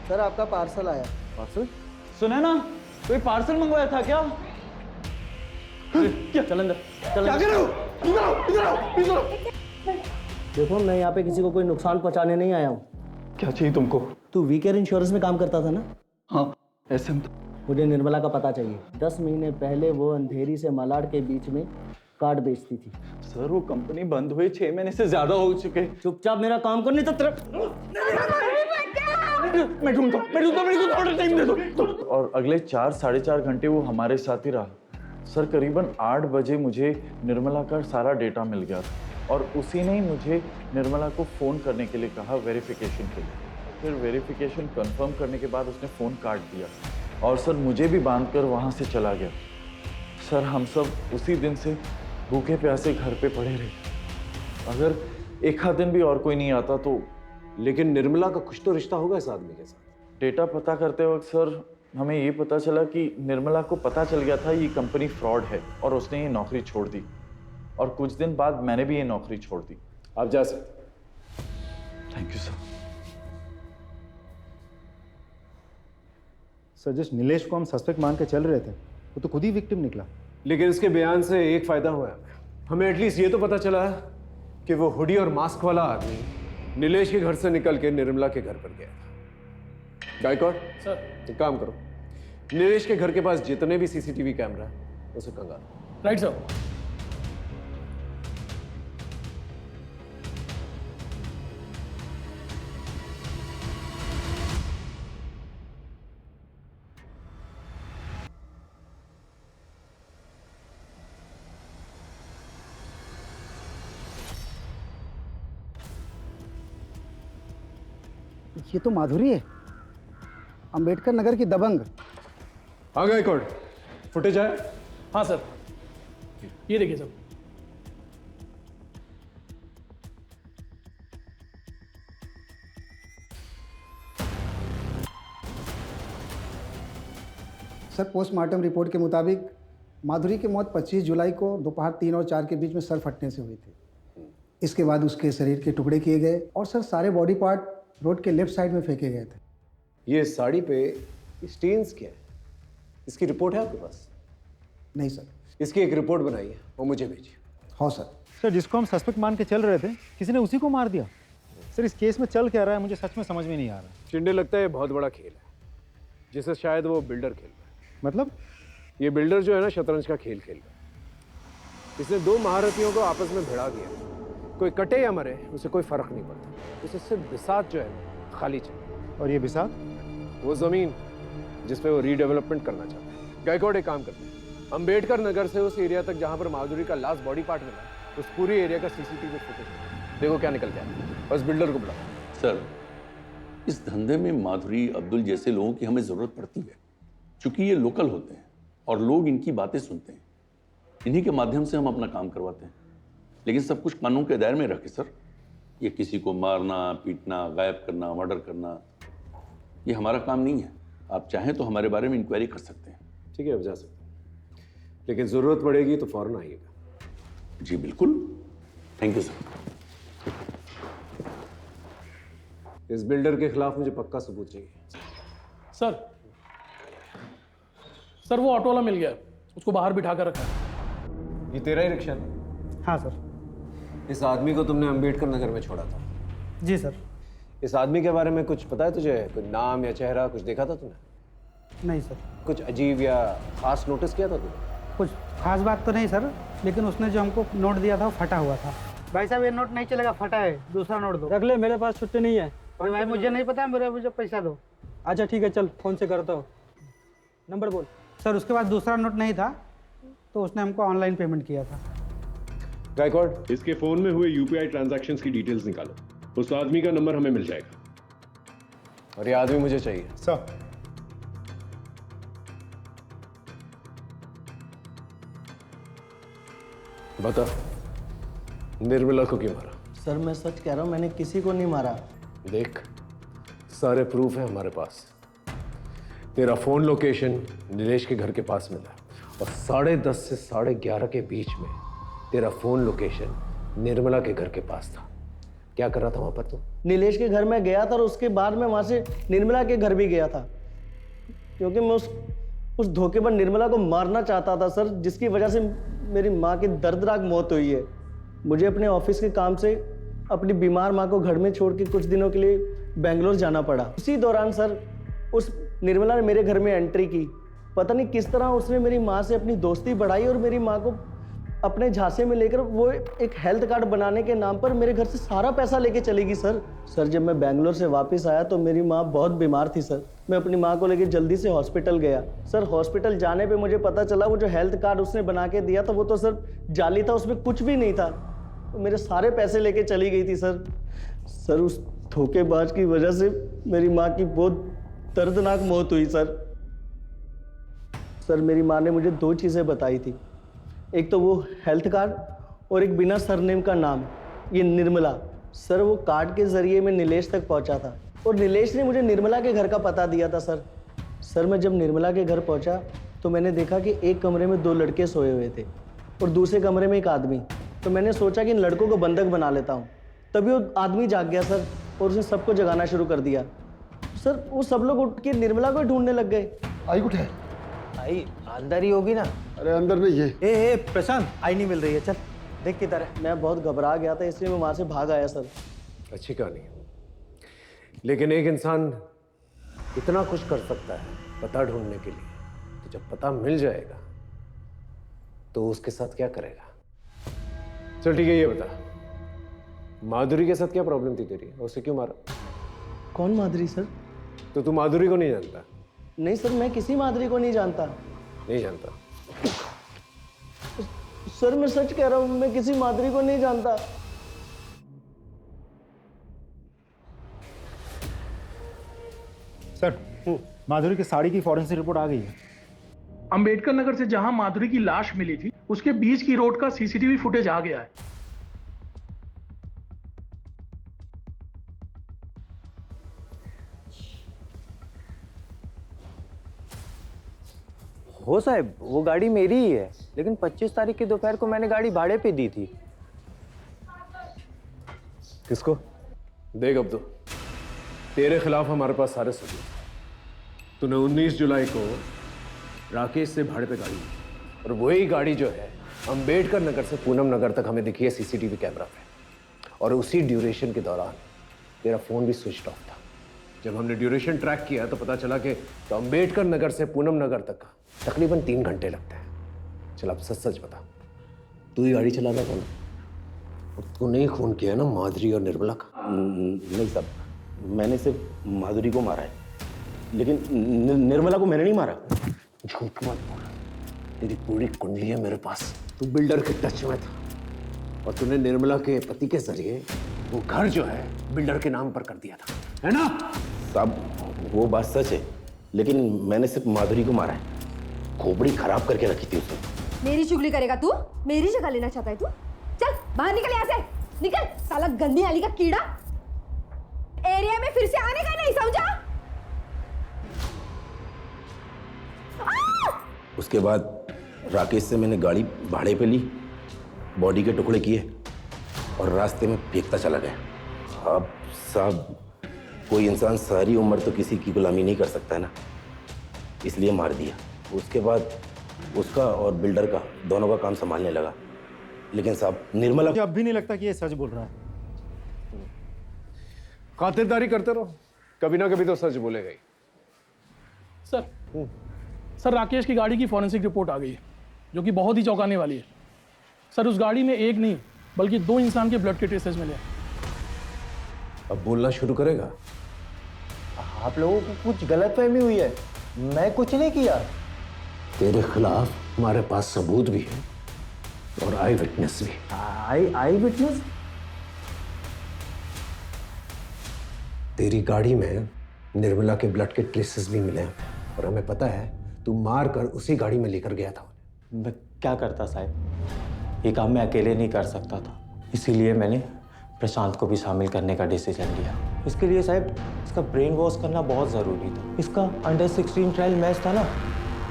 सर आपका पार्सल आया। पार्सल? सुना ना, कोई पार्सल मंगवाया था क्या? क्या चल अंदर, चल क्या कर रहे हो? इधर आओ, इधर आओ, इधर आओ। देखो मैं यहाँ पे किसी को कोई नुकसान पहुंचाने नहीं आया हूँ। क्या चाहिए तुमको? तू वीकेयर इंश्योरेंस में काम करता था ना? हाँ ऐसे में। मुझे निर्मला का पता चाहिए। 10 महीने पहले वो अंधेरी से मलाड के बीच में कार्ड बेचती थी। सर वो कंपनी बंद हुए 6 महीने से ज्यादा हो चुके। चुपचाप मेरा काम कर, नहीं तो तेरा मैं ढूंढता हूं, मेरे को थोड़ा टाइम दे दो। और अगले 4-4.5 घंटे वो हमारे साथ ही रहा। सर करीबन 8 बजे मुझे निर्मला का सारा डेटा मिल गया था और उसी ने ही मुझे निर्मला को फ़ोन करने के लिए कहा वेरिफिकेशन के लिए। फिर वेरिफिकेशन कंफर्म करने के बाद उसने फ़ोन काट दिया और सर मुझे भी बांध कर वहाँ से चला गया। सर हम सब उसी दिन से भूखे प्यासे घर पे पड़े रहे। अगर एक आध दिन भी और कोई नहीं आता तो। लेकिन निर्मला का कुछ तो रिश्ता होगा इस आदमी के साथ। डेटा पता करते वक्त सर हमें ये पता चला कि निर्मला को पता चल गया था ये कंपनी फ्रॉड है और उसने ये नौकरी छोड़ दी और कुछ दिन बाद मैंने भी ये नौकरी छोड़ दी। आप जा सकते। Thank you sir. सर जिस नीलेश को हम सस्पेक्ट मान के चल रहे थे वो तो खुद ही विक्टिम निकला। लेकिन इसके बयान से एक फायदा हुआ है, हमें एटलीस्ट ये तो पता चला कि वो हुडी और मास्क वाला आदमी नीलेश के घर से निकल के निर्मला के घर पर गया था। गायकवाड़ सर एक काम करो, नीलेश के घर के पास जितने भी सीसीटीवी कैमरा है उसे कंगालो। Right sir. ये तो माधुरी है, अंबेडकर नगर की दबंग। हाँ गायकवाड़, फुटेज आया? हाँ सर, ये देखिए सर। सर पोस्टमार्टम रिपोर्ट के मुताबिक माधुरी की मौत 25 जुलाई को दोपहर 3 और 4 के बीच में सर फटने से हुई थी। इसके बाद उसके शरीर के टुकड़े किए गए और सर सारे बॉडी पार्ट रोड के लेफ्ट साइड में फेंके गए थे। ये साड़ी पे स्टेन्स क्या है? इसकी रिपोर्ट है आपके पास? नहीं सर। इसकी एक रिपोर्ट बनाई है वो मुझे भेजिए। हाँ सर। सर जिसको हम सस्पेक्ट मान के चल रहे थे किसी ने उसी को मार दिया। सर इस केस में चल क्या रहा है मुझे सच में समझ में नहीं आ रहा। चिंडे लगता है बहुत बड़ा खेल है जिसे शायद वो बिल्डर खेल रहा है। मतलब? ये बिल्डर जो है ना शतरंज का खेल खेल रहा है। इसने 2 महारथियों को आपस में भिड़ा दिया। कोई कटे या मरे उसे कोई फर्क नहीं पड़ता, उसे सिर्फ बिसात जो है खाली चाहिए। और ये बिसात? वो जमीन जिस पे वो रीडेवलपमेंट करना चाहता है। गायकवाड़ एक काम करते हैं, अंबेडकर नगर से उस एरिया तक जहां पर माधुरी का लास्ट बॉडी पार्ट मिला उस पूरी एरिया का सीसीटीवी फुटेज देखो क्या निकल गया। बस बिल्डर को बुलाओ। सर इस धंधे में माधुरी अब्दुल जैसे लोगों की हमें ज़रूरत पड़ती है, क्योंकि ये लोकल होते हैं और लोग इनकी बातें सुनते हैं। इन्हीं के माध्यम से हम अपना काम करवाते हैं, लेकिन सब कुछ कानून के दायरे में रखे सर। ये किसी को मारना, पीटना, गायब करना, मर्डर करना, ये हमारा काम नहीं है। आप चाहें तो हमारे बारे में इंक्वायरी कर सकते हैं। ठीक है, अब जा सकते हैं, लेकिन ज़रूरत पड़ेगी तो फौरन आइएगा। जी बिल्कुल, थैंक यू सर। इस बिल्डर के खिलाफ मुझे पक्का सबूत चाहिए। सर वो ऑटो वाला मिल गया, उसको बाहर बिठा कर रखा है। ये तेरा ही रिक्शा? हाँ सर। इस आदमी को तुमने अंबेडकर नगर में छोड़ा था? जी सर। इस आदमी के बारे में कुछ पता है तुझे? कुछ नाम या चेहरा कुछ देखा था तूने? नहीं सर। कुछ अजीब या खास नोटिस किया था तूने? कुछ खास बात तो नहीं सर, लेकिन उसने जो हमको नोट दिया था वो फटा हुआ था। भाई साहब ये नोट नहीं चलेगा, फटा है, दूसरा नोट दो। रख ले, मेरे पास छुट्टी नहीं है। अरे भाई मुझे नहीं पता, मुझे पैसा दो। अच्छा ठीक है, चल फोन से करता हूँ। नंबर बोल। सर उसके बाद दूसरा नोट नहीं था तो उसने हमको ऑनलाइन पेमेंट किया था। गायकवाड़, इसके फोन में हुए यूपीआई ट्रांजैक्शंस की डिटेल्स निकालो। उस आदमी का नंबर हमें मिल जाएगा। और ये आदमी मुझे चाहिए। सर बता, निर्मला को क्यों मारा? सर मैं सच कह रहा हूँ, मैंने किसी को नहीं मारा। देख, सारे प्रूफ है हमारे पास। तेरा फोन लोकेशन नीलेश के घर के पास मिला और 10:30 से 11:30 के बीच में तेरा फोन लोकेशन निर्मला के घर के पास था। क्या कर रहा था वहां पर तू? नीलेश के घर में गया था और उसके बाद मैं वहां से निर्मला के घर भी गया था, क्योंकि मैं उस धोखेबाज निर्मला को मारना चाहता था सर, जिसकी वजह से मेरी माँ की दर्दनाक मौत हुई है। मुझे अपने ऑफिस के काम से अपनी बीमार माँ को घर में छोड़ के कुछ दिनों के लिए बेंगलोर जाना पड़ा। उसी दौरान सर उस निर्मला ने मेरे घर में एंट्री की। पता नहीं किस तरह उसने मेरी माँ से अपनी दोस्ती बढ़ाई और मेरी माँ को अपने झांसे में लेकर वो एक हेल्थ कार्ड बनाने के नाम पर मेरे घर से सारा पैसा लेके चलेगी सर। सर जब मैं बैंगलोर से वापस आया तो मेरी माँ बहुत बीमार थी सर। मैं अपनी माँ को लेकर जल्दी से हॉस्पिटल गया सर। हॉस्पिटल जाने पे मुझे पता चला वो जो हेल्थ कार्ड उसने बना के दिया था वो तो सर जाली था, उसमें कुछ भी नहीं था। तो मेरे सारे पैसे लेके चली गई थी सर। सर उस धोखेबाज की वजह से मेरी माँ की बहुत दर्दनाक मौत हुई सर। सर मेरी माँ ने मुझे 2 चीज़ें बताई थी, एक तो वो हेल्थ कार्ड और एक बिना सरनेम का नाम, ये निर्मला। सर वो कार्ड के ज़रिए मैं नीलेश तक पहुंचा था और नीलेश ने मुझे निर्मला के घर का पता दिया था सर। सर मैं जब निर्मला के घर पहुंचा तो मैंने देखा कि एक कमरे में 2 लड़के सोए हुए थे और दूसरे कमरे में एक आदमी। तो मैंने सोचा कि इन लड़कों को बंधक बना लेता हूँ। तभी वो आदमी जाग गया सर और उसने सबको जगाना शुरू कर दिया। सर वो सब लोग उठ के निर्मला को ढूंढने लग गए। आई उठे आई अंदर ही होगी ना? अरे अंदर नहीं है। ए प्रशांत, आई नहीं मिल रही है, चल देख किधर है। मैं बहुत घबरा गया था इसलिए मैं वहाँ से भाग आया सर। अच्छी कहानी है, लेकिन एक इंसान इतना कुछ कर सकता है पता ढूंढने के लिए, तो जब पता मिल जाएगा तो उसके साथ क्या करेगा? चल ठीक है, ये बता माधुरी के साथ क्या प्रॉब्लम थी तेरी, उसे क्यों मारा? कौन माधुरी सर? तो तू माधुरी को नहीं जानता? नहीं सर, मैं किसी माधुरी को नहीं जानता। नहीं जानता? सर मैं सच कह रहा हूं, मैं किसी माधुरी को नहीं जानता। सर माधुरी की साड़ी की फॉरेंसिक रिपोर्ट आ गई है। अंबेडकर नगर से जहां माधुरी की लाश मिली थी उसके बीच की रोड का सीसीटीवी फुटेज आ गया है। हो साहब, वो गाड़ी मेरी ही है, लेकिन 25 तारीख की दोपहर को मैंने गाड़ी भाड़े पे दी थी। किसको? देख अब तो तेरे खिलाफ हमारे पास सारे सबूत। तूने 19 जुलाई को राकेश से भाड़े पे गाड़ी ली, और वही गाड़ी जो है अंबेडकर नगर से पूनम नगर तक हमें दिखी है सीसीटीवी कैमरा पे। और उसी ड्यूरेशन के दौरान तेरा फोन भी स्विच ऑफ था। जब हमने ड्यूरेशन ट्रैक किया तो पता चला कि तो अंबेडकर नगर से पूनम नगर तक का तकरीबन 3 घंटे लगते हैं। चल अब सच सच बता, तू ही गाड़ी चलाना था ना? और तूने ही खून किया ना माधुरी और निर्मला का? नहीं साहब, मैंने सिर्फ माधुरी को मारा है, लेकिन निर्मला को मैंने नहीं मारा। झूठ मत बोल, तेरी पूरी कुंडली है मेरे पास। तू बिल्डर के टच में था और तूने निर्मला के पति के जरिए वो घर जो है बिल्डर के नाम पर कर दिया था, है ना? साहब वो बात सच है, लेकिन मैंने सिर्फ माधुरी को मारा है। खोपड़ी खराब करके रखी थी उसने। मेरी चुगली करेगा तू? मेरी जगह लेना चाहता है तू? चल बाहर निकल यहाँ से, निकल साला गंदी नाली का कीड़ा। एरिया में फिर से आने का नहीं, समझा? उसके बाद राकेश से मैंने गाड़ी भाड़े पे ली, बॉडी के टुकड़े किए और रास्ते में फेंकता चला गया। अब साहब कोई इंसान सारी उम्र तो किसी की गुलामी नहीं कर सकता है ना, इसलिए मार दिया। उसके बाद उसका और बिल्डर का दोनों का काम संभालने लगा। लेकिन साहब निर्मला, मुझे अब भी नहीं लगता कि ये सच बोल रहा है। खातिरदारी करते रहो, कभी ना कभी तो सच बोलेगा ही। सर राकेश की गाड़ी की फॉरेंसिक रिपोर्ट आ गई है, जो कि बहुत ही चौंकाने वाली है। सर उस गाड़ी में एक नहीं बल्कि 2 इंसान के ब्लड के ट्रेसेस मिले। अब बोलना शुरू करेगा? आप लोगों को कुछ गलतफहमी हुई है, मैं कुछ नहीं किया। तेरे खिलाफ हमारे पास सबूत भी है और आई विटनेस भी। आई विटनेस? तेरी गाड़ी में निर्मला के ब्लड के ट्रेसेस भी मिले हैं और हमें पता है तू मार कर उसी गाड़ी में लेकर गया था। मैं क्या करता साहब, ये काम मैं अकेले नहीं कर सकता था, इसीलिए मैंने प्रशांत को भी शामिल करने का डिसीजन लिया। इसके लिए साहब इसका ब्रेन वॉश करना बहुत ज़रूरी था। इसका अंडर 16 ट्रायल मैच था ना,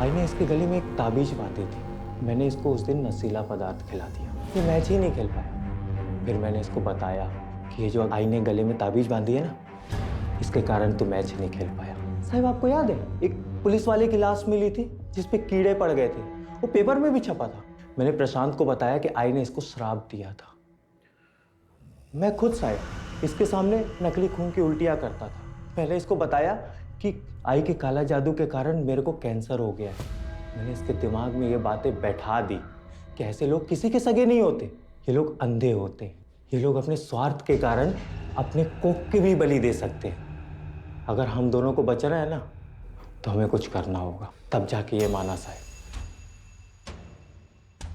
आई ने इसके गले में एक ताबीज़ बांधी थी। मैंने इसको उस दिन नशीला पदार्थ खिला दिया, ये मैच ही नहीं खेल पाया। फिर मैंने इसको बताया कि ये जो आई ने गले में ताबीज़ बांधी है ना, इसके कारण तो मैच नहीं खेल पाया। साहब आपको याद है एक पुलिस वाले की लाश मिली थी जिसपे कीड़े पड़ गए थे, वो पेपर में भी छपा था। मैंने प्रशांत को बताया कि आई ने इसको श्राप दिया था। मैं खुद साहब इसके सामने नकली खून की उल्टियाँ करता था। पहले इसको बताया कि आई के काला जादू के कारण मेरे को कैंसर हो गया है। मैंने इसके दिमाग में ये बातें बैठा दी कि ऐसे लोग किसी के सगे नहीं होते। ये लोग अंधे होते हैं। ये लोग अपने स्वार्थ के कारण अपने कोख की भी बलि दे सकते हैं। अगर हम दोनों को बचना है ना, तो हमें कुछ करना होगा, तब जाके ये माना साहब।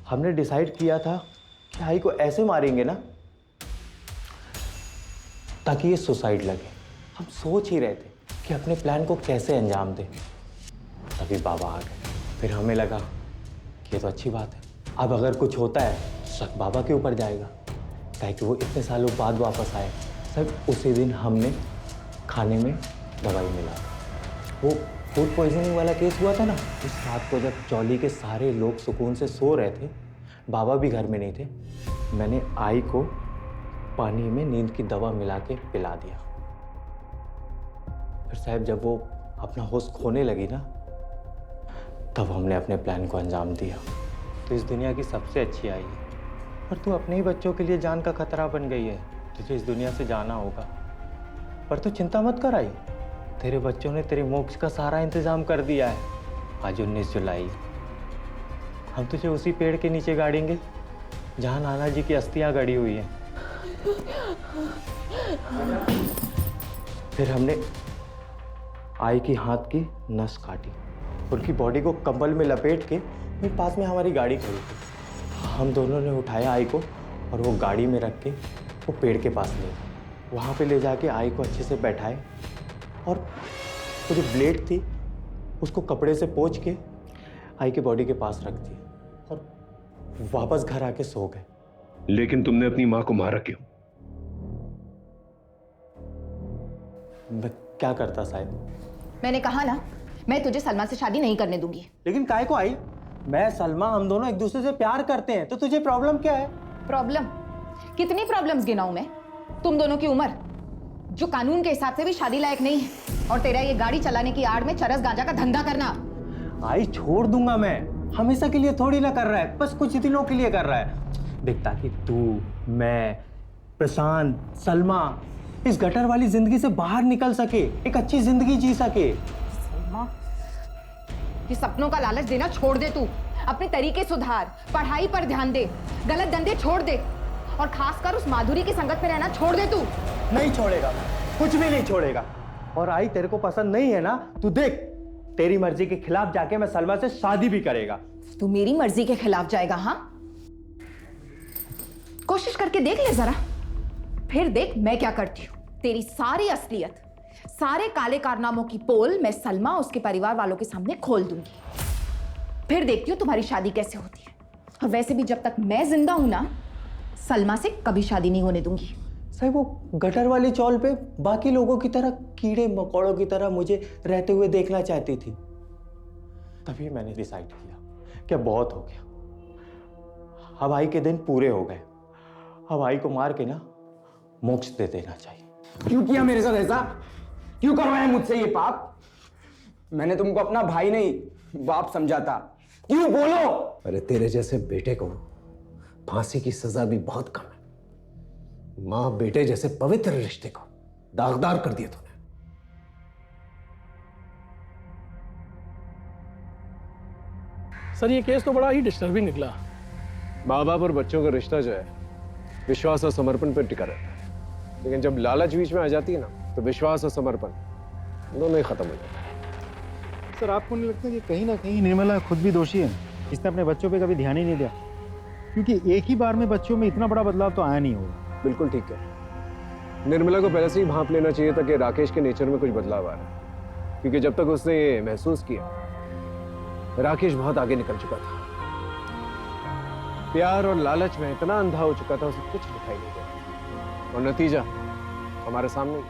हमने डिसाइड किया था कि आई को ऐसे मारेंगे ना ताकि ये सुसाइड लगे। हम सोच ही रहे थे कि अपने प्लान को कैसे अंजाम दें। तभी बाबा आ गए। फिर हमें लगा कि ये तो अच्छी बात है। अब अगर कुछ होता है शक बाबा के ऊपर जाएगा, ताकि वो इतने सालों बाद वापस आए। सब उसी दिन हमने खाने में दवाई मिला। वो फूड पॉइजनिंग वाला केस हुआ था ना, उस रात को जब चौली के सारे लोग सुकून से सो रहे थे, बाबा भी घर में नहीं थे, मैंने आई को पानी में नींद की दवा मिला के पिला दिया। फिर साहब जब वो अपना होश खोने लगी ना, तब हमने अपने प्लान को अंजाम दिया। तो इस दुनिया की सबसे अच्छी आई है, पर तू अपने ही बच्चों के लिए जान का खतरा बन गई है। तुझे इस दुनिया से जाना होगा, पर तू चिंता मत कर आई। तेरे बच्चों ने तेरे मोक्ष का सारा इंतजाम कर दिया है। आज 19 जुलाई, हम तुझे उसी पेड़ के नीचे गाड़ेंगे जहाँ नाना जी की अस्थियाँ गड़ी हुई हैं। फिर हमने आई की हाथ की नस काटी, उनकी बॉडी को कंबल में लपेट के वहीं पास में हमारी गाड़ी खड़ी थी। हम दोनों ने उठाया आई को और वो गाड़ी में रख के वो पेड़ के पास ले गए। वहाँ पे ले जाके आई को अच्छे से बैठाए और वो जो ब्लेड थी उसको कपड़े से पोंछ के आई की बॉडी के पास रख दी और वापस घर आके सो गए। लेकिन तुमने अपनी माँ को मारा क्यों? मैं क्या करता साहब? मैंने कहा ना, मैं तुझे सलमा से शादी नहीं करने दूंगी। लेकिन काय को आई? मैं सलमा हम दोनों एक दूसरे से प्यार करते हैं, तो तुझे प्रॉब्लम क्या है? प्रॉब्लम? कितनी प्रॉब्लम्स गिनाऊं मैं? तुम दोनों की उम्र जो कानून के हिसाब से भी शादी लायक नहीं है, और तेरा ये गाड़ी चलाने की आड़ में चरस गांजा का धंधा करना। आई छोड़ दूंगा मैं, हमेशा के लिए थोड़ी ना कर रहा है, बस कुछ दिनों के लिए कर रहा है। देख, ताकि तू, मैं, प्रशांत, सलमा इस गटर वाली जिंदगी से बाहर निकल सके, एक अच्छी जिंदगी जी सके। सलमा, ये सपनों का लालच देना छोड़ दे तू। अपने तरीके सुधार, पढ़ाई पर ध्यान दे, गलत धंधे छोड़ दे, और खासकर उस माधुरी की संगत में रहना छोड़ दे तू। नहीं छोड़ेगा, कुछ भी नहीं छोड़ेगा। और आई तेरे को पसंद नहीं है ना, तू देख, तेरी मर्जी के खिलाफ जाके मैं सलमा से शादी भी करेगा। तू मेरी मर्जी के खिलाफ जाएगा? हाँ, कोशिश करके देख ले जरा, फिर देख मैं क्या करती हूँ। तेरी सारी असलियत, सारे काले कारनामों की पोल मैं सलमा उसके परिवार वालों के सामने खोल दूंगी। फिर देखती हूँ तुम्हारी शादी कैसे होती है। और वैसे भी जब तक मैं जिंदा हूं ना, सलमा से कभी शादी नहीं होने दूंगी। साहब वो गटर वाली चौल पे बाकी लोगों की तरह कीड़े मकोड़ों की तरह मुझे रहते हुए देखना चाहती थी। तभी मैंने डिसाइड किया कि बहुत हो गया, अब आई के दिन पूरे हो गए। अब आई को मार के ना मोक्ष दे देना चाहिए। क्यों किया मेरे साथ ऐसा? क्यों करवाया मुझसे ये पाप? मैंने तुमको अपना भाई नहीं बाप समझा था। क्यों बोलो? अरे तेरे जैसे बेटे को फांसी की सजा भी बहुत कम है। मां बेटे जैसे पवित्र रिश्ते को दागदार कर दिया तूने। सर ये केस तो बड़ा ही डिस्टर्बिंग निकला। माँ बाप और बच्चों का रिश्ता जो है विश्वास और समर्पण पर टिका रहता है, लेकिन जब लालच बीच में आ जाती है ना, तो विश्वास और समर्पण दोनों ही खत्म हो जाता है। सर आपको नहीं लगता कि कहीं ना कहीं निर्मला खुद भी दोषी है? इसने अपने बच्चों पे कभी ध्यान ही नहीं दिया, क्योंकि एक ही बार में बच्चों में इतना बड़ा बदलाव तो आया नहीं होगा। बिल्कुल ठीक है, निर्मला को पहले से ही भांप लेना चाहिए था कि राकेश के नेचर में कुछ बदलाव आ रहा है, क्योंकि जब तक उसने ये महसूस किया राकेश बहुत आगे निकल चुका था। प्यार और लालच में इतना अंधा हो चुका था, उसे कुछ दिखाई नहीं देता, और नतीजा हमारे सामने।